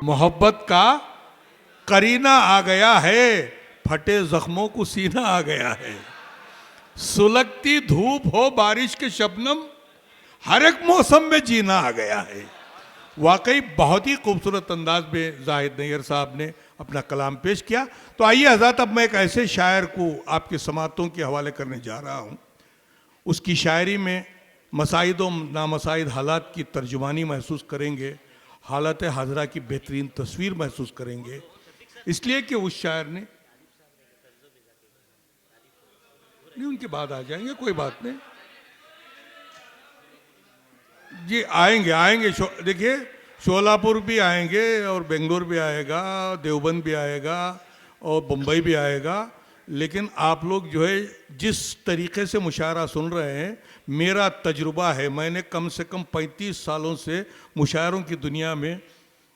मोहब्बत का करीना आ गया है, फटे जख्मों को सीना आ गया है। सुलगती धूप हो बारिश के शबनम, हर एक मौसम में जीना आ गया है। वाकई बहुत ही खूबसूरत अंदाज में जाहिद नैयर साहब ने अपना कलाम पेश किया। तो आइए हज़रत, अब मैं एक ऐसे शायर को आपके समातों के हवाले करने जा रहा हूँ। उसकी शायरी में मसाइद व नामसाइद हालात की तर्जुमानी महसूस करेंगे, हालत हाजरा की बेहतरीन तस्वीर महसूस करेंगे, इसलिए कि उस शायर ने नहीं, उनके बाद आ जाएंगे, कोई बात नहीं जी, आएंगे आएंगे। देखिए, शोलापुर भी आएंगे और बेंगलोर भी आएगा, देवबंद भी आएगा और बम्बई भी आएगा। लेकिन आप लोग जो है जिस तरीके से मुशायरा सुन रहे हैं, मेरा तजुर्बा है, मैंने कम से कम 35 सालों से मुशायरों की दुनिया में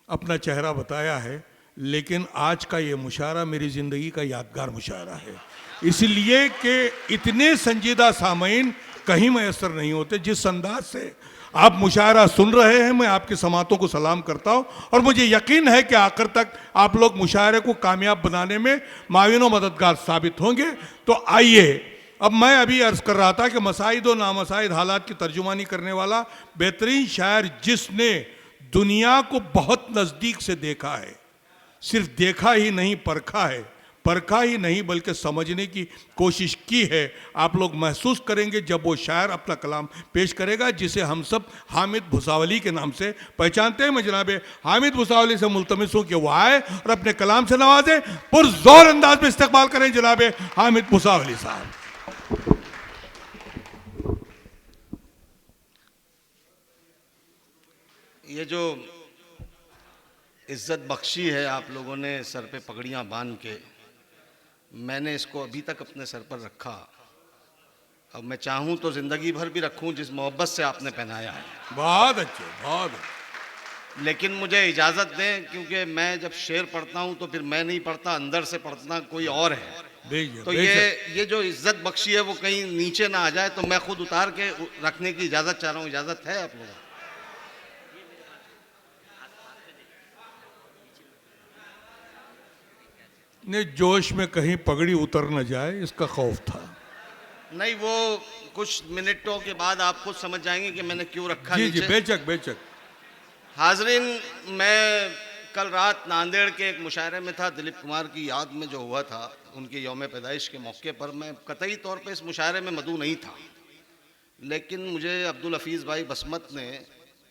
अपना चेहरा बताया है, लेकिन आज का ये मुशायरा मेरी ज़िंदगी का यादगार मुशायरा है, इसलिए कि इतने संजीदा सामीन कहीं मैसर नहीं होते। जिस अंदाज से आप मुशायरा सुन रहे हैं, मैं आपके समातों को सलाम करता हूं और मुझे यकीन है कि आखिर तक आप लोग मुशायरे को कामयाब बनाने में माविन व मददगार साबित होंगे। तो आइए, अब मैं अभी अर्ज़ कर रहा था कि मसाइद व नामसाइद हालात की तर्जुमानी करने वाला बेहतरीन शायर, जिसने दुनिया को बहुत नज़दीक से देखा है, सिर्फ देखा ही नहीं परखा है, परखा ही नहीं बल्कि समझने की कोशिश की है। आप लोग महसूस करेंगे जब वो शायर अपना कलाम पेश करेगा, जिसे हम सब हामिद भुसावली के नाम से पहचानते हैं। मैं जनाब हामिद भुसावली से मुल्तमिस हूँ कि वो आए और अपने कलाम से नवाजें। पुरजोर अंदाज में इस्तकबाल करें जनाब हामिद भुसावली साहब। ये जो इज्जत बख्शी है आप लोगों ने सर पे पगड़ियाँ बांध के, मैंने इसको अभी तक अपने सर पर रखा। अब मैं चाहूँ तो ज़िंदगी भर भी रखूँ, जिस मोहब्बत से आपने पहनाया है। बहुत अच्छे, बहुत अच्छे। लेकिन मुझे इजाज़त दें, क्योंकि मैं जब शेर पढ़ता हूँ तो फिर मैं नहीं पढ़ता, अंदर से पढ़ता कोई और है। तो ये जो इज्जत बख्शी है वो कहीं नीचे ना आ जाए, तो मैं खुद उतार के रखने की इजाज़त चाह रहा हूँ। इजाज़त है आप लोगों? ने जोश में कहीं पगड़ी उतर न जाए, इसका खौफ था। नहीं, वो कुछ मिनटों के बाद आप खुद समझ जाएंगे कि मैंने क्यों रखा। जी जी, बेशक बेशक। हाजरीन, मैं कल रात नांदेड़ के एक मुशायरे में था, दिलीप कुमार की याद में जो हुआ था, उनके यौम पैदाइश के मौके पर। मैं कतई तौर पे इस मुशायरे में मदऊ नहीं था, लेकिन मुझे अब्दुल हफीज़ भाई बसमत ने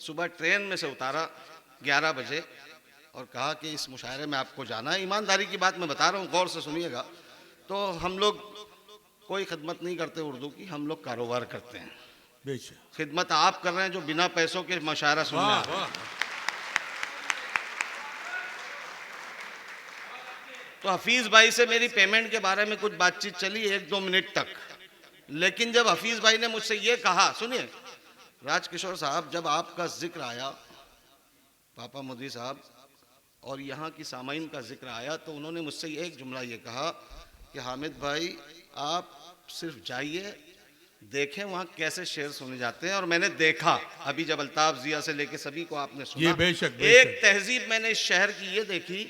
सुबह ट्रेन में से उतारा 11 बजे और कहा कि इस मुशायरे में आपको जाना है। ईमानदारी की बात मैं बता रहा हूँ, गौर से सुनिएगा। तो हम लोग कोई खिदमत नहीं करते उर्दू की, हम लोग कारोबार करते हैं। बेशक खिदमत आप कर रहे हैं जो बिना पैसों के मुशायरा सुनने आ रहे हैं। तो हफीज़ भाई से मेरी पेमेंट के बारे में कुछ बातचीत चली 1-2 मिनट तक, लेकिन जब हफीज़ भाई ने मुझसे ये कहा, सुनिए राजकिशोर साहब, जब आपका जिक्र आया, पापा मोदी साहब, और यहाँ की सामाइन का जिक्र आया, तो उन्होंने मुझसे एक जुमला ये कहा कि हामिद भाई आप सिर्फ जाइए, देखें वहाँ कैसे शेर सुने जाते हैं। और मैंने देखा, अभी जब अल्ताफ जिया से लेके सभी को आपने सुना, ये बेशक एक तहजीब मैंने इस शहर की ये देखी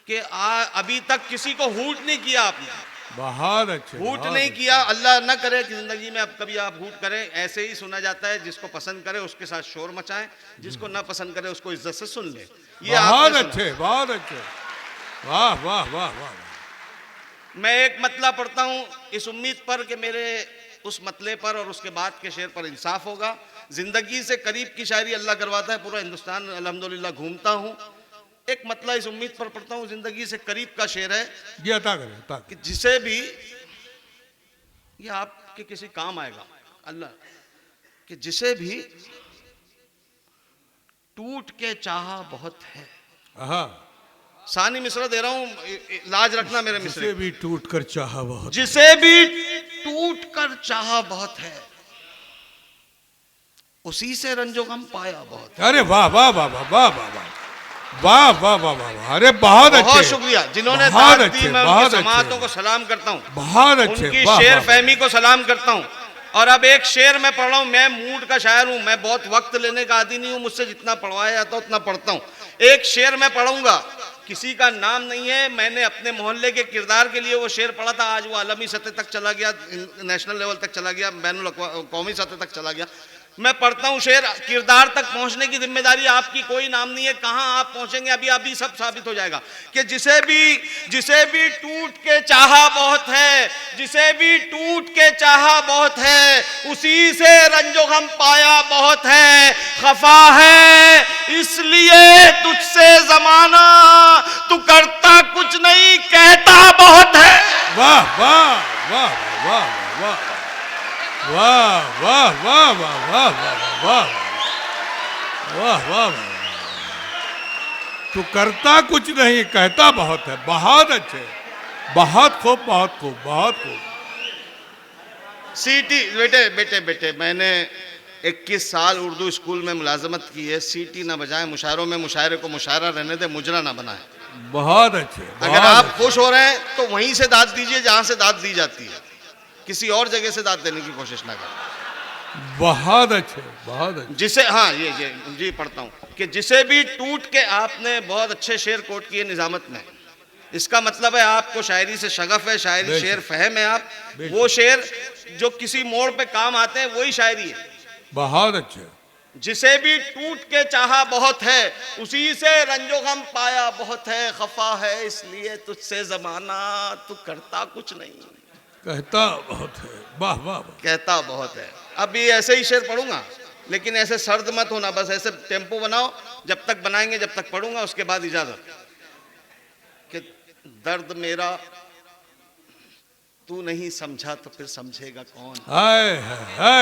कि अभी तक किसी को हूट नहीं किया आपने। बहुत अच्छे, हूट नहीं किया। अल्लाह न करे कि जिंदगी में अब कभी आप हूट करें। ऐसे ही सुना जाता है, जिसको पसंद करे उसके साथ शोर मचाएं, जिसको ना पसंद करे उसको इज्जत से सुन ले। ये बहुत अच्छे, बहुत अच्छे, वाह वाह वाह वाह। मैं एक मतला पढ़ता हूँ इस उम्मीद पर कि मेरे उस मतले पर और उसके बाद के शेर पर इंसाफ होगा। जिंदगी से करीब की शायरी अल्लाह करवाता है, पूरा हिंदुस्तान अल्हम्दुलिल्लाह घूमता हूँ। एक मतला इस उम्मीद पर पढ़ता हूँ, जिंदगी से करीब का शेर है ये अता करें कि जिसे भी, ये आपके किसी काम आएगा अल्लाह, कि जिसे भी टूट के चाहा बहुत है। सानी मिसरा दे रहा हूं, लाज रखना मेरे मिसरे। जिसे भी टूट कर चाहा बहुत, जिसे भी टूट कर चाहा बहुत है, उसी से रंजो गम पाया बहुत। अरे वाह वाह वाह वाह वाह वाह वाह। वाह वाह वाह वाह, अरे बहुत अच्छे, बहुत शुक्रिया जिन्होंने बहुत दाद दी। अच्छे, मैं बहुत उनकी अच्छे, समातों को सलाम करता हूँ, बहुत अच्छे, उनकी वाह शेर वाह, फहमी को सलाम करता हूँ। और अब एक शेर मैं पढ़ रहा हूँ, मैं मूड का शायर हूँ, मैं बहुत वक्त लेने का आदी नहीं हूँ, मुझसे जितना पढ़वाया जाता है उतना पढ़ता हूँ। एक शेर मैं पढ़ूंगा, किसी का नाम नहीं है, मैंने अपने मोहल्ले के किरदार के लिए वो शेर पढ़ा था, आज वो आलमी सतह तक चला गया, नेशनल लेवल तक चला गया, बैनुल कौमी सतह तक चला गया। मैं पढ़ता हूँ शेर, किरदार तक पहुंचने की जिम्मेदारी आपकी, कोई नाम नहीं है, कहां आप पहुंचेंगे अभी अभी सब साबित हो जाएगा। कि जिसे भी टूट के चाहा बहुत है, जिसे भी टूट के चाहा बहुत है, उसी से रंजो गम पाया बहुत है, खफा है इसलिए तुझसे जमाना, तू करता कुछ नहीं कहता बहुत है। वाह वाह वाह वाह वाह वाह वाह वाह वाह वाह वाह वाह वाह, तू करता कुछ नहीं कहता बहुत है, बहुत अच्छे, बहुत खूब, बहुत खूब, बहुत खूब। सीटी बेटे बेटे बेटे, मैंने 21 साल उर्दू स्कूल में मुलाजमत की है, सीटी ना बजाएं, मुशायरों में मुशायरे को मुशायरा रहने दे, मुजरा ना बनाएं। बहुत अच्छे, अगर आप खुश हो रहे हैं तो वहीं से दाद दीजिए जहां से दाद दी जाती है, किसी और जगह से दाद देने की कोशिश ना करें। बहुत अच्छे, बहुत अच्छे। जिसे, हाँ ये जी पढ़ता हूँ कि जिसे भी टूट के, आपने बहुत अच्छे शेर कोट किए निजामत में, इसका मतलब है आपको शायरी से शगफ है, शायरी शेर फहम है, आप वो शेर जो किसी मोड़ पे काम आते हैं वही शायरी है। बहुत अच्छे। जिसे भी टूट के चाहा बहुत है, उसी से रंजो गम पाया बहुत है, खफा है इसलिए तुझसे जमाना, तू करता कुछ नहीं कहता बहुत है। वाह वाह, कहता बहुत है। अब ये ऐसे ही शेर पढ़ूंगा, लेकिन ऐसे सर्द मत होना, बस ऐसे टेम्पो बनाओ, जब तक बनाएंगे जब तक पढ़ूंगा, उसके बाद इजाजत। कि दर्द मेरा तू नहीं समझा तो फिर समझेगा कौन।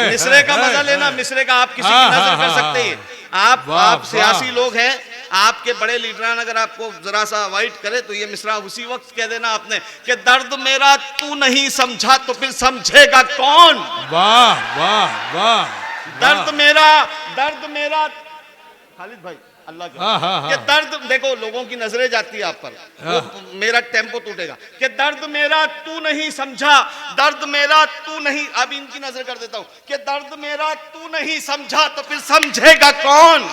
मिसरे का मजा लेना, मिसरे का आप किसी की नजर कर सकते हैं। आप सियासी लोग हैं, आपके बड़े लीडरान अगर आपको जरा सा अवॉइड करे तो ये मिसरा उसी वक्त कह देना आपने कि दर्द मेरा तू नहीं समझा तो फिर समझेगा कौन। वाह वाह वाह, दर्द मेरा खालिद भाई अल्लाह के दर्द, देखो लोगों की नजरें जाती है आप पर, वो मेरा टेम्पो टूटेगा। कि दर्द मेरा तू नहीं समझा, दर्द मेरा तू नहीं, अब इनकी नजर कर देता हूं कि दर्द मेरा तू नहीं समझा तो फिर समझेगा कौन।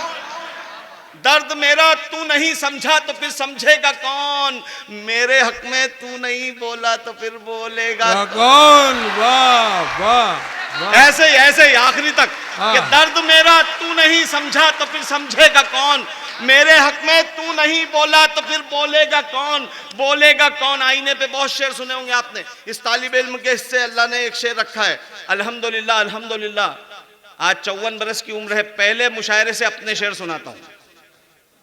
दर्द मेरा तू नहीं समझा तो फिर समझेगा कौन, मेरे हक में तू नहीं बोला तो फिर बोलेगा कौन। वाह वाह, ऐसे ही आखिरी तक कि दर्द मेरा तू नहीं समझा तो फिर समझेगा कौन, मेरे हक में तू नहीं बोला तो फिर बोलेगा कौन, बोलेगा कौन। आईने पे बहुत शेर सुने होंगे आपने, इस तालिब इल्म के हिस्से अल्लाह ने एक शेर रखा है, अल्हम्दुलिल्लाह अल्हम्दुलिल्लाह, आज 54 बरस की उम्र है, पहले मुशायरे से अपने शेर सुनाता हूं,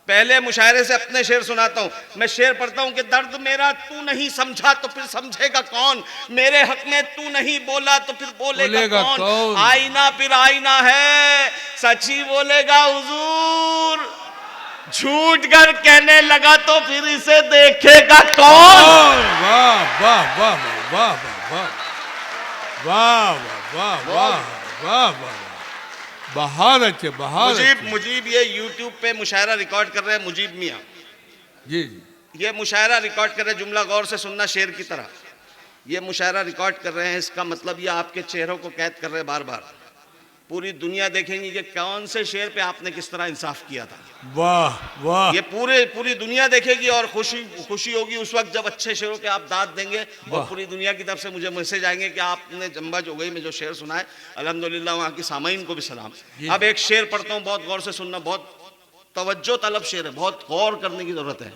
पहले मुशायरे से अपने शेर सुनाता हूं। मैं शेर पढ़ता हूं कि दर्द मेरा तू नहीं समझा तो फिर समझेगा कौन, मेरे हक में तू नहीं बोला तो फिर बोलेगा कौन। आईना फिर आईना है, सच्ची बोलेगा हुजूर, झूठ कर कहने लगा तो फिर इसे देखेगा कौन। वाह वाह वाह वाह वाह वाह वाह वाह वाह वाह, बहुत अच्छे, बहुत मुजीब ये YouTube पे मुशायरा रिकॉर्ड कर रहे हैं, मुजीब मियाँ जी, ये मुशायरा रिकॉर्ड कर रहे हैं, जुमला गौर से सुनना शेर की तरह, ये मुशायरा रिकॉर्ड कर रहे हैं, इसका मतलब ये आपके चेहरों को कैद कर रहे हैं बार बार, पूरी दुनिया देखेंगी कि कौन से शेर पे आपने किस तरह इंसाफ किया था। वाह वाह, ये पूरी दुनिया देखेगी और खुशी होगी उस वक्त जब अच्छे शेरों के आप दाद देंगे, और पूरी दुनिया की तरफ से मुझे मैसेज आएंगे कि आपने जंबा जोगई में जो शेर सुनाए, अल्हम्दुलिल्लाह वहाँ की सामाईन को भी सलाम। अब एक शेर पढ़ता हूँ, बहुत गौर से सुनना, बहुत तवज्जो तलब शेर है, बहुत गौर करने की जरूरत है।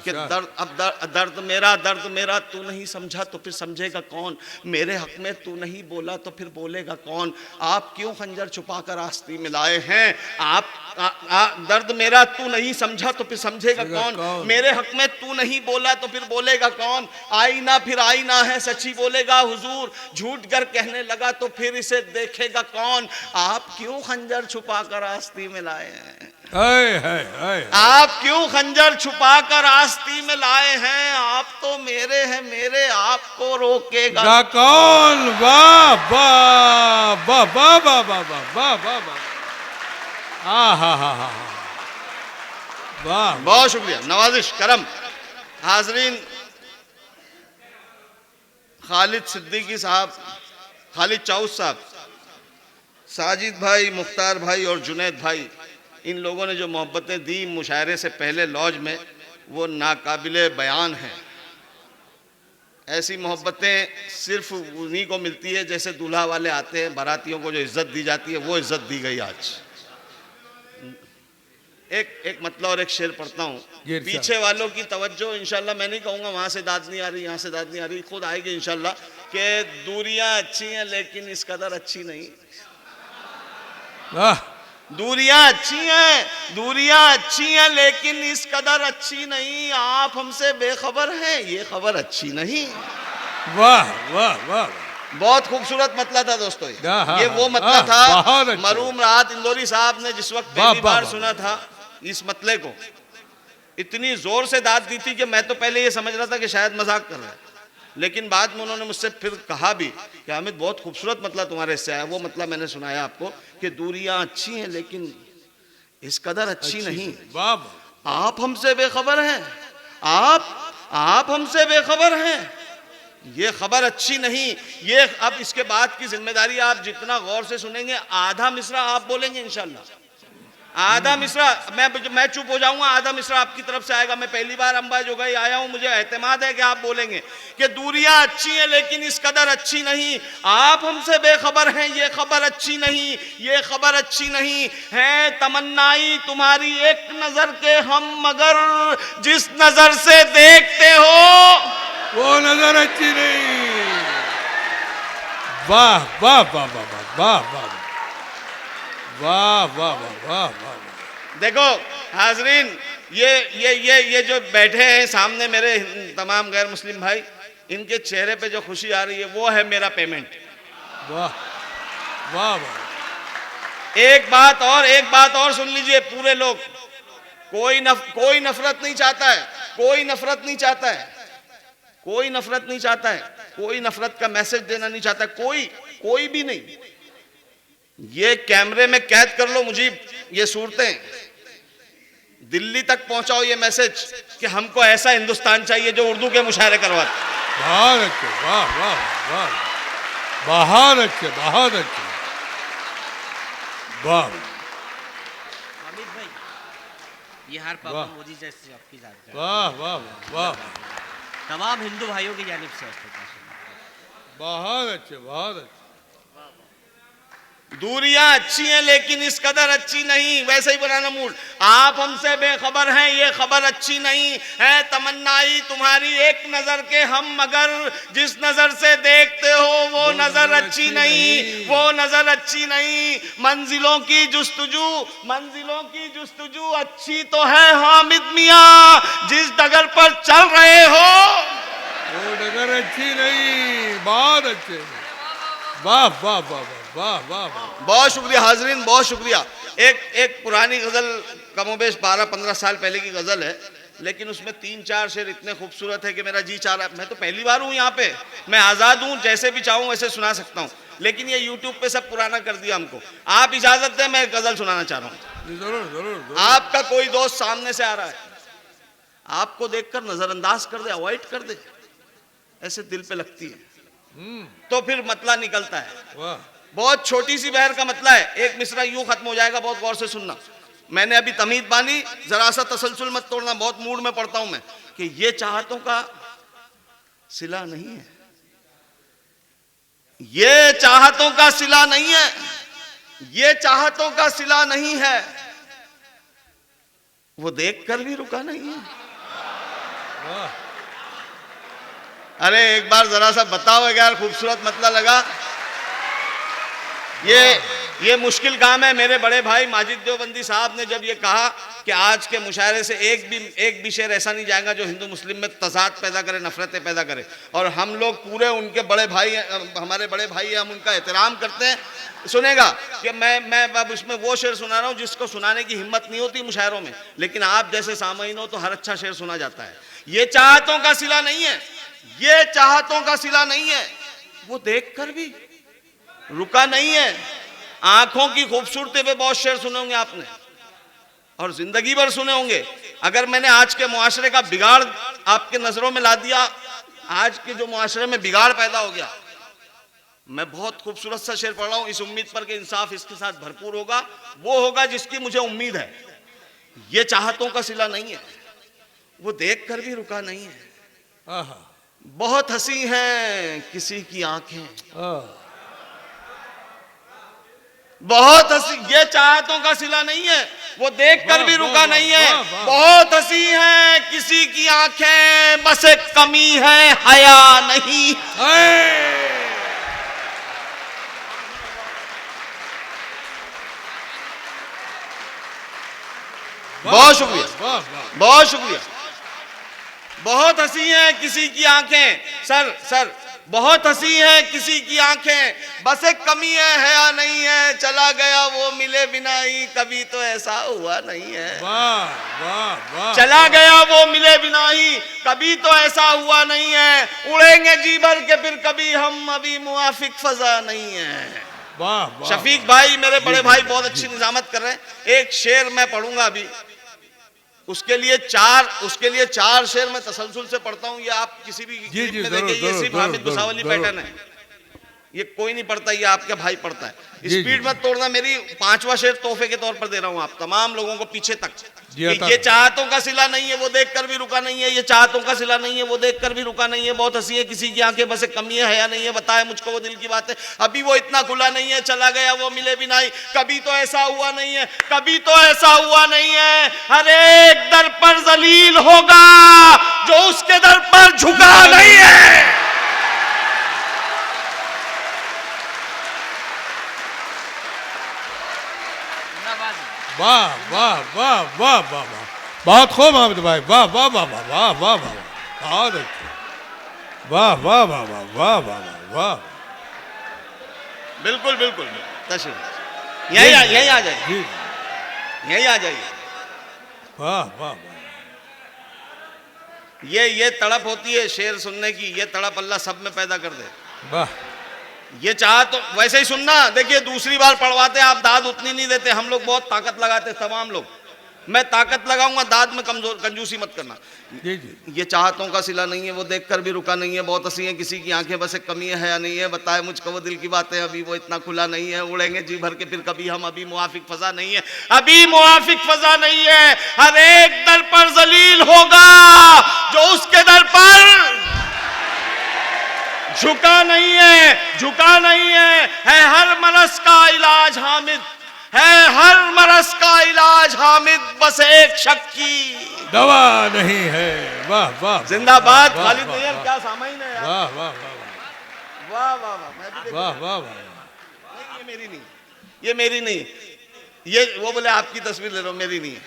कि दर्द मेरा तू नहीं समझा तो फिर समझेगा कौन, मेरे हक में तू नहीं बोला तो फिर बोलेगा कौन, आप क्यों खंजर छुपा कर आस्ती में लाए हैं, दर्द मेरा तू नहीं समझा तो फिर समझेगा कौन, मेरे हक में तू नहीं बोला तो फिर बोलेगा कौन। आईना फिर आईना है, सच्ची बोलेगा हुजूर, झूठ कर कहने लगा तो फिर इसे देखेगा कौन, आप क्यों खंजर छुपा कर आस्ती में लाए हैं, आप क्यों खंजर छुपा कर आस्ती में लाए हैं, आप तो मेरे हैं मेरे, आपको रोकेगा कौन। वाह वाह वाह वाह वाह वाह वाह वाह वाह, वाह बहुत शुक्रिया, नवाजिश करम। हाजरीन, खालिद सिद्दीकी साहब, खालिद चाउस साहब, साजिद भाई, मुख्तार भाई और जुनैद भाई, इन लोगों ने जो मोहब्बतें दी मुशायरे से पहले लॉज में, वो नाकाबिले बयान हैं। ऐसी मोहब्बतें सिर्फ उन्हीं को मिलती है जैसे दूल्हा वाले आते हैं, बारातियों को जो इज्जत दी जाती है वो इज्जत दी गई आज। एक मतलब और एक शेर पढ़ता हूँ। जी, इरशाद। पीछे वालों की तवज्जो, इंशाल्लाह मैं नहीं कहूँगा वहाँ से दाद नहीं आ रही, यहाँ से दाद नहीं आ रही, खुद आएगी इंशाल्लाह, कि दूरियां अच्छी हैं लेकिन इस कदर अच्छी नहीं। वाह दूरियां अच्छी हैं, दूरियां अच्छी हैं लेकिन इस कदर अच्छी नहीं। आप हमसे बेखबर हैं, ये खबर अच्छी नहीं। वाह वाह वाह। बहुत खूबसूरत मतला था दोस्तों ये। हाँ, हाँ, ये वो मतला हाँ, बहुत था, अच्छा। मरूम राहत इंदौरी साहब ने जिस वक्त वाह, पहली वाह, बार वाह। सुना था इस मतले को, इतनी जोर से दाद दी थी कि मैं तो पहले ये समझ रहा था कि शायद मजाक कर रहा है, लेकिन बाद में उन्होंने मुझसे फिर कहा भी कि हामिद बहुत खूबसूरत मतला तुम्हारे इससे आया। वो मतला मैंने सुनाया आपको कि दूरियां अच्छी हैं लेकिन इस कदर अच्छी नहीं। वाह वाह। आप हमसे बेखबर हैं, आप हमसे बेखबर हैं, ये खबर अच्छी नहीं। ये अब इसके बाद की जिम्मेदारी आप जितना गौर से सुनेंगे, आधा मिसरा आप बोलेंगे इंशाल्लाह, आधा मिसरा मैं चुप हो जाऊंगा, आधा मिसरा आपकी तरफ से आएगा। मैं पहली बार अंबा जो गई आया हूं, मुझे एतमाद है कि आप बोलेंगे कि दूरियां अच्छी हैं लेकिन इस कदर अच्छी नहीं। आप हमसे बेखबर हैं, ये खबर अच्छी नहीं, ये खबर अच्छी नहीं है। तमन्नाई तुम्हारी एक नजर के हम, मगर जिस नजर से देखते हो वो नजर अच्छी नहीं। वाह वाह वाह वाह वाह वाह वाह वाह वाह वाह वाह। देखो हाजरीन, ये जो बैठे हैं सामने मेरे तमाम गैर मुस्लिम भाई, इनके चेहरे पे जो खुशी आ रही है वो है मेरा पेमेंट। वाह वाह वाह। एक बात और सुन लीजिए पूरे लोग, कोई नफरत नहीं चाहता है, कोई नफरत नहीं चाहता है, कोई नफरत नहीं चाहता है, कोई नफरत का मैसेज देना नहीं चाहता, कोई भी नहीं। ये कैमरे में कैद कर लो मुझे ये सूरतें, दिल्ली तक पहुंचाओ ये मैसेज कि हमको ऐसा हिंदुस्तान चाहिए जो उर्दू के मुशायरे करवाते। बहुत अच्छे, वाह वाह वाह, बहुत अच्छे, बहुत अच्छे, वाह हामिद भाई, ये हार पापा वाह। मोदी जैसे आपकी जात है। वाह वाह वाह, तमाम हिंदू भाइयों की जानिब से आपको बहुत अच्छे, बहुत अच्छे। दूरियां अच्छी हैं लेकिन इस कदर अच्छी नहीं। वैसे ही बनाना मूड, आप हमसे बेखबर हैं, ये खबर अच्छी नहीं है। तमन्नाई तुम्हारी एक नजर के हम, मगर जिस नजर से देखते हो वो नजर अच्छी नहीं, वो नजर अच्छी नहीं। मंजिलों की जुस्तजू अच्छी तो है हामिद मियां, जिस डगर पर चल रहे हो वो डगर अच्छी नहीं। बहुत अच्छे, वाह वाह वाह वाह वाह वाह। बहुत शुक्रिया हाजरीन, बहुत शुक्रिया। एक पुरानी गजल, कमोबेश 12-15 साल पहले की गजल है, लेकिन उसमें 3-4 शेर इतने खूबसूरत है कि मेरा जी चाह रहा है। मैं तो पहली बार हूँ यहाँ पे, मैं आज़ाद हूँ, जैसे भी चाहूँ वैसे सुना सकता हूँ, लेकिन ये यूट्यूब पे सब पुराना कर दिया हमको। आप इजाजत दें, मैं गजल सुनाना चाह रहा हूँ। जरूर जरूर। आपका कोई दोस्त सामने से आ रहा है, आपको देखकर नजरअंदाज कर दे, अवॉइड कर दे, ऐसे दिल पे लगती है, तो फिर मतला निकलता है। वाह। बहुत छोटी सी बहर का मतला है, एक मिसरा यूं खत्म हो जाएगा, बहुत गौर से सुनना। मैंने अभी तमीद बानी, जरा सा तसलसल मत तोड़ना, बहुत मूड में पढ़ता हूं मैं, कि ये चाहतों का सिला नहीं है, ये चाहतों का सिला नहीं है, ये चाहतों का सिला नहीं है, वो देखकर भी रुका नहीं है। वाह। अरे एक बार जरा सा बताओ यार, खूबसूरत मतला लगा। ये मुश्किल काम है। मेरे बड़े भाई माजिद देवबंदी साहब ने जब ये कहा कि आज के मुशायरे से एक भी शेर ऐसा नहीं जाएगा जो हिंदू मुस्लिम में तजाद पैदा करे, नफरतें पैदा करे, और हम लोग पूरे उनके बड़े भाई, हमारे बड़े भाई हैं, हम उनका एहतराम करते हैं। सुनेगा कि मैं अब उसमें वो शेर सुना रहा हूँ जिसको सुनाने की हिम्मत नहीं होती मुशायरों में, लेकिन आप जैसे सामईन हो तो हर अच्छा शेर सुना जाता है। ये चाहतों का सिला नहीं है, ये चाहतों का सिला नहीं है, वो देखकर भी रुका नहीं है। आंखों की खूबसूरती पे बहुत शेर सुने होंगे आपने, और जिंदगी भर सुने होंगे अगर मैंने आज के मुआशरे का बिगाड़ आपके नजरों में ला दिया, आज के जो मुआशरे में बिगाड़ पैदा हो गया, मैं बहुत खूबसूरत सा शेर पढ़ रहा हूं, इस उम्मीद पर कि इंसाफ इसके साथ भरपूर होगा, वो होगा जिसकी मुझे उम्मीद है। ये चाहतों का सिला नहीं है, वो देख कर भी रुका नहीं है। आहा, बहुत हंसी हैं किसी की आंखें, बहुत हंसी, ये चाहतों का सिला नहीं है, वो देख कर भी रुका नहीं है। बहुत हंसी है किसी की आंखें, बस एक कमी है हया नहीं। बहुत शुक्रिया, बहुत शुक्रिया। बहुत हंसी है किसी की आंखें, सर बहुत हंसी है किसी की आंखें, बस एक कमी है हया नहीं है। चला गया वो मिले बिना ही, कभी तो ऐसा हुआ नहीं है। वाह वाह वाह, चला गया वो मिले बिना ही, कभी तो ऐसा हुआ नहीं है। उड़ेंगे जी भर के फिर कभी हम, अभी मुआफिक फजा नहीं है। वाह वाह। शफीक भाई, मेरे बड़े भाई बहुत अच्छी निजामत कर रहे हैं। एक शेर मैं पढ़ूंगा अभी, उसके लिए चार शेर मैं तसलसल से पढ़ता हूं। ये आप किसी भी जी, में जरूर, देखिए, ये जरूर, सिर्फ जरूर, हामिद भुसावली जरूर। पैटर्न है, ये कोई नहीं पढ़ता, ये आपका भाई पढ़ता है। जी, स्पीड जी। मत तोड़ना, मेरी 5वां शेर तोहफे के तौर पर दे रहा हूं आप तमाम लोगों को पीछे तक। जी, अता। ये चाहतों का सिला नहीं है, वो देखकर भी रुका नहीं है। ये चाहतों का सिला नहीं है, वो देखकर भी रुका नहीं है। बहुत हंसी है किसी की आंखें, बस एक कमी है हया नहीं है। बताए मुझको वो दिल की बात है, अभी वो इतना खुला नहीं है। चला गया वो मिले भी नहीं, कभी तो ऐसा हुआ नहीं है, कभी तो ऐसा हुआ नहीं है। हर एक दर पर जलील होगा जो उसके दर पर झुका नहीं है। वाह वाह वाह वाह वाह वाह, बहुत खूब हामिद भाई, वाह वाह वाह वाह वाह वाह वाह, बहुत अच्छे, वाह वाह वाह वाह वाह वाह वाह। बिल्कुल बिल्कुल, तशरीफ यही आ जाइए, जी, यही आ जाइए। वाह वाह वाह, ये तड़प होती है शेर सुनने की, ये तड़प अल्लाह सब में पैदा कर दे। वाह। ये चाह तो वैसे ही सुनना, देखिए दूसरी बार पढ़वाते आप दाद उतनी नहीं देते, हम लोग बहुत ताकत लगाते तमाम लोग। मैं ताकत लगाऊंगा, दाद में कंजूसी मत करना। जी जी, ये चाहतों का सिला नहीं है, वो देखकर भी रुका नहीं है। बहुत हंसी है किसी की आंखें, बस एक कमी है हया नहीं है। बताए मुझको वो दिल की बातें, अभी वो इतना खुला नहीं है। उड़ेंगे जी भर के फिर कभी हम, अभी मुआफिक फजा नहीं है, अभी मुआफिक फजा नहीं है। हर एक दर पर जलील होगा जो उसके दर पर झुका नहीं है, झुका नहीं है हर मरस का इलाज हामिद, है हर मरस का इलाज हामिद, बस एक शक की दवा नहीं है। वाह वाह, जिंदाबाद वाह, खालिद वाह, नैयर, वाह, क्या सामाइन है यार। वाह वाह वाह वाह वाह वाह, मैं भी वाह वाह वाह, नहीं, ये मेरी नहीं, ये मेरी नहीं, ये वो बोले आपकी तस्वीर ले रहा हूं, मेरी नहीं है।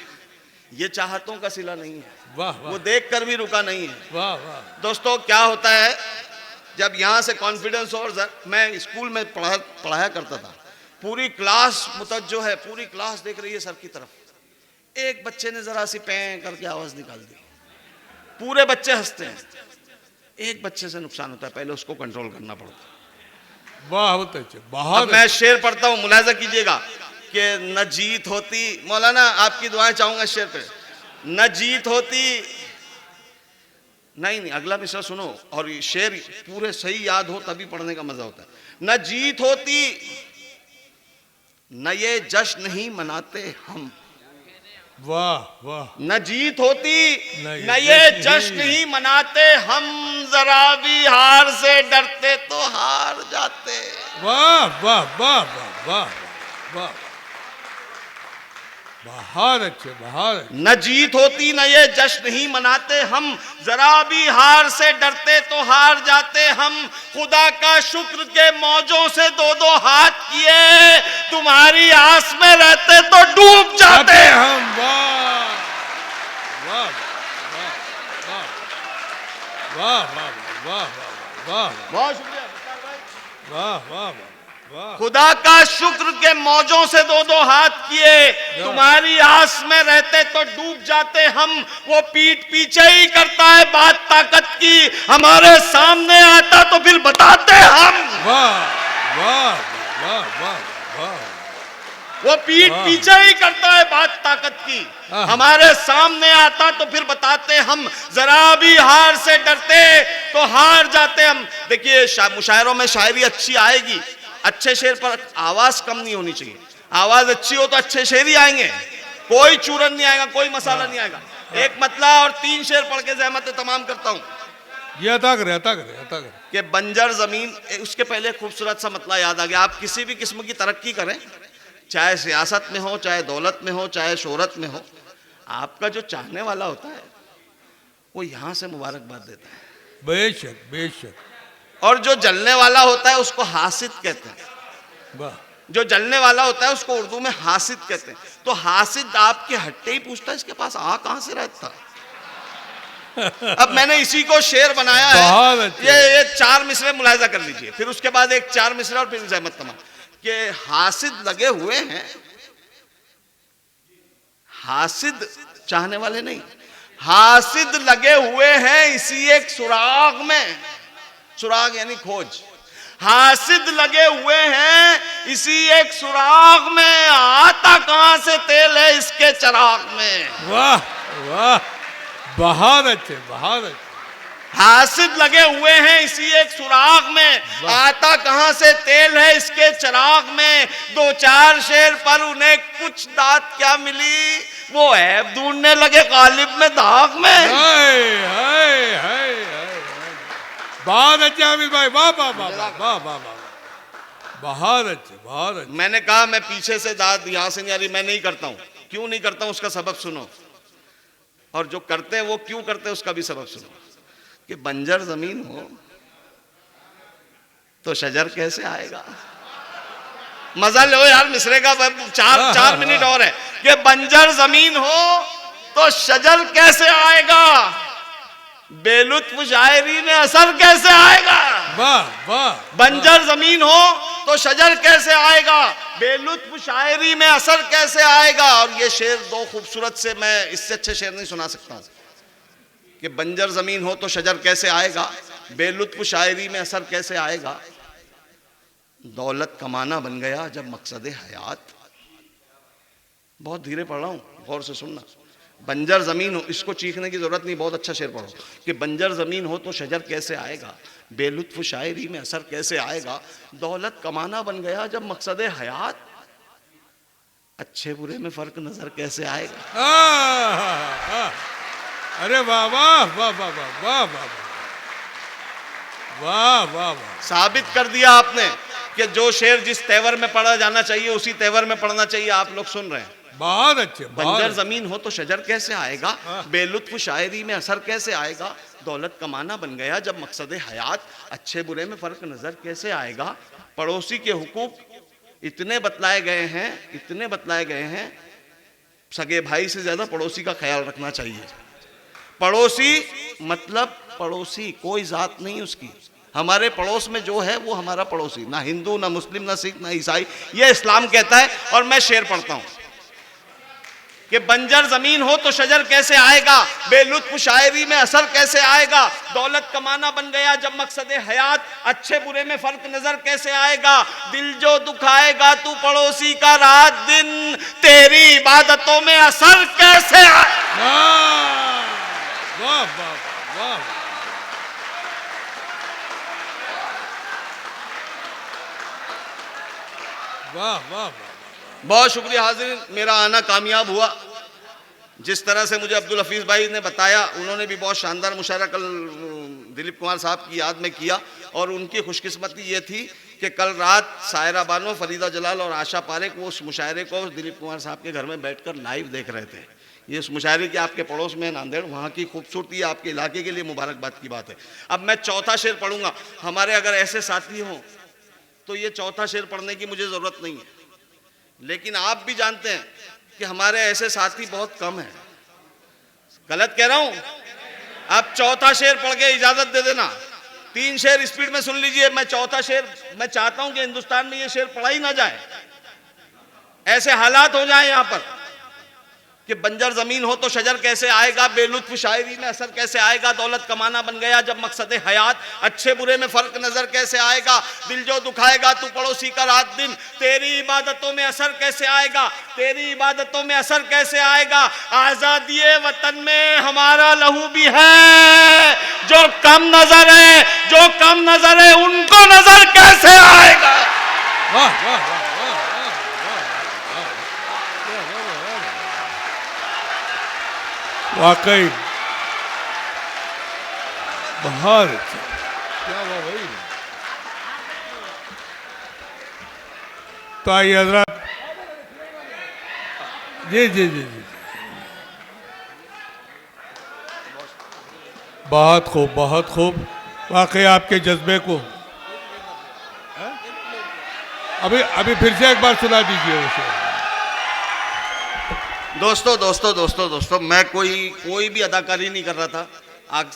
ये चाहतों का सिला नहीं है, वाह वो वाह देख कर भी रुका नहीं है। वाह वाह। दोस्तों क्या होता है, जब यहाँ से कॉन्फिडेंस और मैं स्कूल में पढ़ाया करता था, पूरी क्लास मुतज्जो है, पूरी क्लास देख रही है सर की तरफ। एक बच्चे ने जरा सी पैं करके आवाज निकाल दी, पूरे बच्चे हंसते हैं। एक बच्चे से नुकसान होता है, पहले उसको कंट्रोल करना पड़ता है। बहुत अच्छे, अब बहुत मैं शेर पढ़ता हूँ, मुलाहिजा कीजिएगा कि न जीत होती, मौलाना आपकी दुआएं चाहूंगा शेर पे। न जीत होती, नहीं अगला मिसरा सुनो, और ये शेर पूरे सही याद हो तभी पढ़ने का मजा होता है। न जीत होती, न ये जश्न नहीं मनाते हम। वाह वाह, न जीत होती, न न ये जश्न ही मनाते हम, जरा भी हार से डरते तो हार जाते। वाह वाह वाह वाह वाह वाह, बहुत अच्छे, बहुत अच्छे। न जीत होती न ये जश्न ही मनाते हम, जरा भी हार से डरते तो हार जाते हम। खुदा का शुक्र के मौजों से दो दो हाथ किए, तुम्हारी आस में रहते तो डूब जाते हम। वाह वाह वाह वाह वाह वाह वाह वाह, बहुत शुक्रिया, वाह वाह वाह। खुदा का शुक्र के मौजों से दो दो हाथ किए, तुम्हारी आस में रहते तो डूब जाते हम। वो पीठ पीछे ही करता है बात ताकत की, हमारे सामने आता तो फिर बताते हम। वाह वाह वाह वाह वाह, वो पीठ पीछे ही करता है बात ताकत की, हमारे सामने आता तो फिर बताते हम, जरा भी हार से डरते तो हार जाते हम। देखिए मुशायरों में शायरी अच्छी आएगी, अच्छे शेर पर आवाज कम नहीं होनी चाहिए, आवाज अच्छी हो तो अच्छे शेर ही आएंगे, कोई चूरन नहीं आएगा, कोई मसाला नहीं आएगा। एक मतला और 3 शेर पढ़ के ज़हमत तमाम करता हूँ कि बंजर जमीन, उसके पहले खूबसूरत सा मतला याद आ गया। आप किसी भी किस्म की तरक्की करें, चाहे सियासत में हो, चाहे दौलत में हो, चाहे शोहरत में हो, आपका जो चाहने वाला होता है वो यहां से मुबारकबाद देता है, बेशक बेशक। और जो जलने वाला होता है उसको हासिद कहते हैं। वाह, जो जलने वाला होता है उसको उर्दू में हासिद कहते हैं। तो हासिद आपके हट्टे ही पूछता है इसके पास आ कहां से रहता। अब मैंने इसी को शेर बनाया है। ये 4 मिसरे मुलाहिजा कर लीजिए, फिर उसके बाद एक 4 मिसरा और फिर ज़हमत तमाम कि हासिद लगे हुए हैं, हासिद चाहने वाले नहीं, हासिद लगे हुए हैं इसी एक सुराग में, सुराग यानी खोज, हासिद लगे हुए हैं इसी एक सुराग में, आता कहां से तेल है इसके चिराग में। वाह वाह, बहुत अच्छे बहुत अच्छे। हासिद लगे हुए हैं इसी एक सुराग में, आता कहां से तेल है इसके चिराग में। 2-4 शेर पर उन्हें कुछ दात क्या मिली, वो ऐब ढूंढने लगे गालिब में दाग में। हाय हाय हाय हाय, बहुत अच्छे हामिद भाई, वाह वाह वाह वाह वाह वाह वाह, बहुत अच्छे बहुत अच्छे। मैंने कहा मैं पीछे से दाद यहां से नहीं आ रही, मैं नहीं करता हूं। क्यों नहीं करता हूं उसका सबब सुनो, और जो करते हैं वो क्यों करते हैं उसका भी सबब सुनो। कि बंजर जमीन हो तो शजर कैसे आएगा। मजा लो यार मिसरे का, 4 मिनट और है। कि बंजर जमीन हो तो शजर कैसे आएगा, बेलुत्फ शायरी में असर कैसे आएगा। वाह वाह, बंजर जमीन हो तो शजर कैसे आएगा, बेलुत्फ शायरी में असर कैसे आएगा। और ये शेर 2 खूबसूरत से, मैं इससे अच्छे शेर नहीं सुना सकता हूं कि बंजर जमीन हो तो शजर कैसे आएगा, बेलुत्फ शायरी में असर कैसे आएगा। दौलत कमाना बन गया जब मकसद हयात। बहुत धीरे पढ़ रहा हूं, गौर से सुनना। बंजर जमीन हो, इसको चीखने की जरूरत नहीं, बहुत अच्छा शेर पढ़ो। कि बंजर जमीन हो तो शजर कैसे आएगा, बेलुत्फ शायरी में असर कैसे आएगा। दौलत कमाना बन गया जब मकसद हयात, अच्छे बुरे में फर्क नजर कैसे आएगा। अरे वाह वाह वाह वाह वाह वाह वाह वाह वाह वाह, साबित कर दिया आपने कि जो शेर जिस तेवर में पढ़ा जाना चाहिए उसी तेवर में पढ़ना चाहिए। आप लोग सुन रहे हैं। बहुत अच्छे। बंजर जमीन हो तो शजर कैसे आएगा, बेलुत्फ शायरी में असर कैसे आएगा। दौलत कमाना बन गया जब मकसद हयात, अच्छे बुरे में फर्क नजर कैसे आएगा। पड़ोसी के हुकूक इतने बतलाए गए हैं, इतने बतलाए गए हैं, सगे भाई से ज्यादा पड़ोसी का ख्याल रखना चाहिए। पड़ोसी मतलब पड़ोसी, कोई जात नहीं उसकी। हमारे पड़ोस में जो है वो हमारा पड़ोसी, ना हिंदू ना मुस्लिम ना सिख ना ईसाई, ये इस्लाम कहता है। और मैं शेर पढ़ता हूं कि बंजर जमीन हो तो शजर कैसे आएगा, बेलुत्फ शायरी में असर कैसे आएगा। दौलत कमाना बन गया जब मकसद हयात, अच्छे बुरे में फर्क नजर कैसे आएगा। दिल जो दुखाएगा तू पड़ोसी का रात दिन, तेरी इबादतों में असर कैसे आएगा। वाह वाह वाह, वाह वाह वाह। बहुत शुक्रिया हाजिर, मेरा आना कामयाब हुआ। जिस तरह से मुझे अब्दुल हफीज़ भाई ने बताया, उन्होंने भी बहुत शानदार मुशायरा कल दिलीप कुमार साहब की याद में किया। और उनकी खुशकिस्मती ये थी कि कल रात सायरा बानो, फरीदा जलाल और आशा पारेख वो उस मुशायरे को दिलीप कुमार साहब के घर में बैठकर लाइव देख रहे थे। ये उस मुशायरे की आपके पड़ोस में नांदेड़, वहाँ की खूबसूरती आपके इलाके के लिए मुबारकबाद की बात है। अब मैं चौथा शेर पढ़ूंगा। हमारे अगर ऐसे साथी हों तो ये चौथा शेर पढ़ने की मुझे ज़रूरत नहीं है, लेकिन आप भी जानते हैं कि हमारे ऐसे साथी बहुत कम हैं। गलत कह रहा हूं? आप चौथा शेर पढ़ के इजाजत दे देना। 3 शेर स्पीड में सुन लीजिए। मैं चौथा शेर, मैं चाहता हूं कि हिंदुस्तान में ये शेर पढ़ा ही ना जाए, ऐसे हालात हो जाए यहां पर कि बंजर जमीन हो तो शजर कैसे आएगा, बेलुत्फ शायरी में असर कैसे आएगा, दौलत कमाना बन गया जब मकसद हयात, अच्छे बुरे में फर्क नजर कैसे आएगा, दिल जो दुखाएगा तू पड़ोसी का रात दिन, तेरी इबादतों में असर कैसे आएगा, तेरी इबादतों में असर कैसे आएगा, आजादी वतन में हमारा लहू भी है, जो कम नजर है, जो कम नजर है उनको नजर कैसे आएगा। वाह वाह वाह वाकई बहुत अच्छा। क्या हुआ भाई? तो आइए हजरत। जी जी जी जी, बहुत खूब बहुत खूब। वाकई आपके जज्बे को अभी अभी फिर से एक बार सुना दीजिए उसे। दोस्तों दोस्तों दोस्तों दोस्तों, मैं कोई भी अदाकारी नहीं कर रहा था।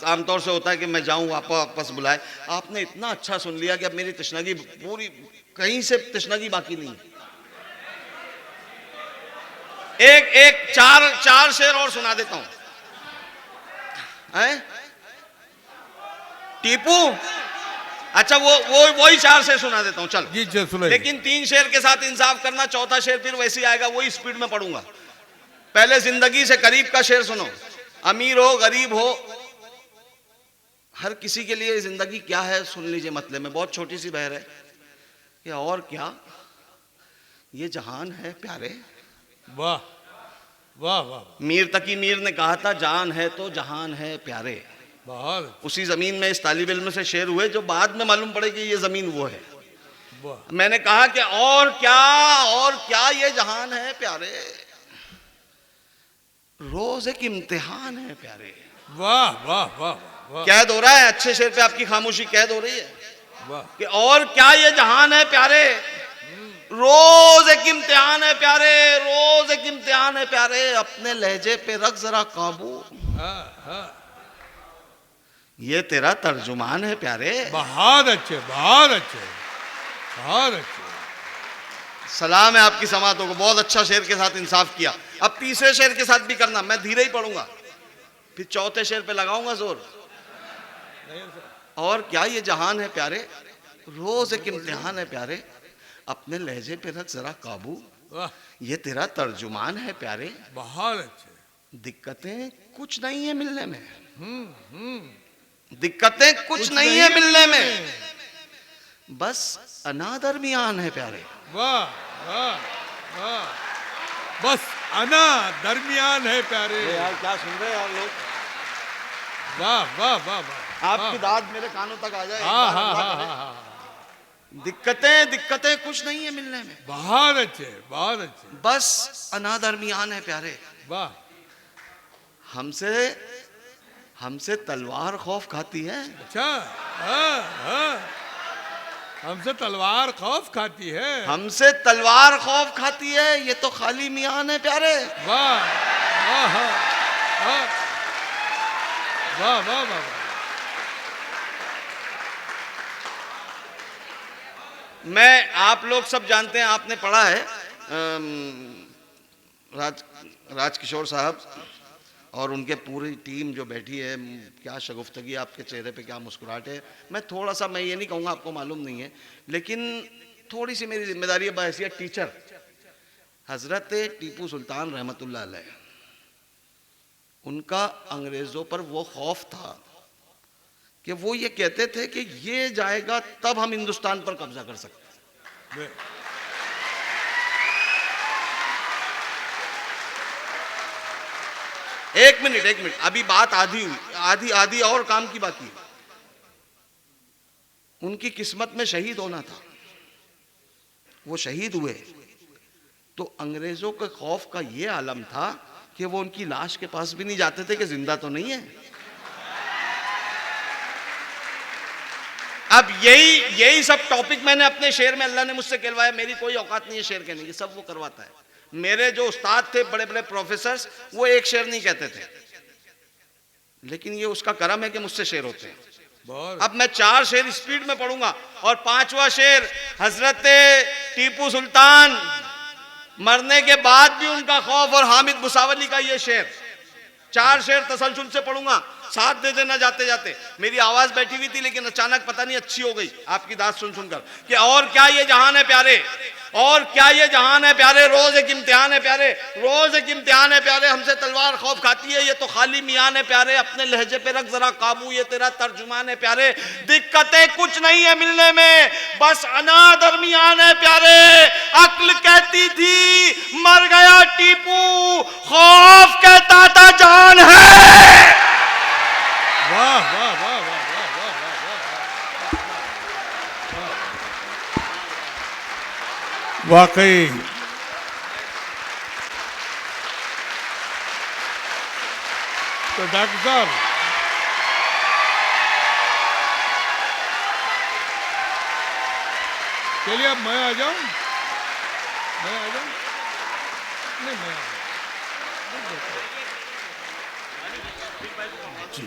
आमतौर से होता है कि मैं जाऊं आप वापस बुलाए, आपने इतना अच्छा सुन लिया कि अब मेरी तशनगी पूरी, कहीं से तशनगी बाकी नहीं है। एक चार शेर और सुना देता हूं। हैं? टीपू, अच्छा वही 4 शेर सुना देता हूं, चल जी जी सुनाइए। लेकिन 3 शेर के साथ इंसाफ करना, चौथा शेर फिर वैसे ही आएगा, वही स्पीड में पढ़ूंगा। पहले जिंदगी से करीब का शेर सुनो। अमीर हो गरीब हो, हर किसी के लिए जिंदगी क्या है सुन लीजिए। मतलब में बहुत छोटी सी बहर है कि और क्या ये जहान है प्यारे। वाह वाह वाह। मीर तकी मीर ने कहा था जान है तो जहान है प्यारे। बहुत उसी जमीन में इस तालिब इल्म से शेर हुए जो बाद में मालूम पड़े कि ये जमीन वो है। वाह। मैंने कहा कि और क्या ये जहान है प्यारे, रोज एक इम्तिहान है प्यारे। वाह वाह वाह वाह कैद हो रहा है अच्छे शेर पे, आपकी खामोशी कैद हो रही है वाह। कि और क्या ये जहान है प्यारे, रोज एक इम्तिहान है प्यारे, रोज एक इम्तिहान है प्यारे, अपने लहजे पे रख जरा काबू, हाँ हाँ। ये तेरा तर्जुमान है प्यारे। बहुत अच्छे बहुत अच्छे बहुत अच्छे। सलाम है आपकी समातों को, बहुत अच्छा शेर के साथ इंसाफ किया। अब तीसरे शेर के साथ भी करना, मैं धीरे ही पढ़ूंगा, फिर चौथे शेर पे लगाऊंगा जोर। और क्या ये जहान है प्यारे, रोज एक इम्तिहान है प्यारे, अपने लहजे पे रख जरा काबू, वाह ये तेरा तर्जुमान है प्यारे। बहुत अच्छे। दिक्कतें कुछ नहीं है मिलने में, दिक्कतें कुछ नहीं है मिलने में, बस अना दरमियान है प्यारे। वाह वाह वाह। बस अना दरमियान है प्यारे। यार क्या सुन रहे हैं आप लोग, वाह वाह वाह वाह। आपकी दाद मेरे कानों तक आ जाए। हाँ हाँ हाँ हाँ हाँ। दिक्कतें कुछ नहीं है मिलने में, बहुत अच्छे बहुत अच्छे। बस अना दरमियान है प्यारे। वाह। हमसे तलवार खौफ खाती है। अच्छा हाँ हाँ। हमसे तलवार खौफ खाती है। हमसे तलवार खौफ खाती है, ये तो खाली मियान है प्यारे। वाह वाह वाह वाह वाह वाह। मैं, आप लोग सब जानते हैं, आपने पढ़ा है राजकिशोर साहब और उनके पूरी टीम जो बैठी है, क्या शगुफ्तगी आपके चेहरे पे, क्या मुस्कुराहट है। मैं थोड़ा सा, मैं ये नहीं कहूँगा आपको मालूम नहीं है, लेकिन थोड़ी सी मेरी जिम्मेदारी है बहैसियत टीचर। हजरत टीपू सुल्तान रहमतुल्लाह अलैह, उनका अंग्रेज़ों पर वो खौफ था कि वो ये कहते थे कि ये जाएगा तब हम हिंदुस्तान पर कब्जा कर सकते हैं। एक मिनट, अभी बात आधी हुई, आधी और काम की बाकी। उनकी किस्मत में शहीद होना था, वो शहीद हुए, तो अंग्रेजों के खौफ का ये आलम था कि वो उनकी लाश के पास भी नहीं जाते थे कि जिंदा तो नहीं है। अब यही सब टॉपिक मैंने अपने शेर में अल्लाह ने मुझसे कहलवाया। मेरी कोई औकात नहीं है शेर कहने की, सब वो करवाता है। मेरे जो उस्ताद थे, बड़े बड़े प्रोफेसर, वो एक शेर नहीं कहते थे, लेकिन ये उसका करम है कि मुझसे शेर होते हैं। अब मैं 4 शेर स्पीड में पढ़ूंगा और 5वां शेर हजरत टीपू सुल्तान मरने के बाद भी उनका खौफ। और हामिद मुसावली का ये शेर, 4 शेर तसलसल से पढ़ूंगा, साथ दे देना जाते जाते। मेरी आवाज बैठी हुई थी लेकिन अचानक पता नहीं अच्छी हो गई आपकी दाद सुन सुनकर कि और क्या ये जहान है प्यारे, और क्या ये जहान है प्यारे, रोज एक इम्तिहान है प्यारे, रोज एक इम्तिहान है प्यारे। हमसे तलवार खौफ खाती है, ये तो खाली मियान है प्यारे, अपने लहजे पे रख जरा काबू, ये तेरा तर्जुमान है प्यारे। दिक्कतें कुछ नहीं है मिलने में, बस अना दरमियान है प्यारे। अक्ल कहती थी मर गया टीपू, खौफ कहता था जान है। वाह वाह वाह वाह वाह वाह वाह वाह। वाकई तो डॉक्टर साहब, चलिए अब मैं आ जाऊं, मैं आ जाऊं, नहीं मैं आ जाऊं। जी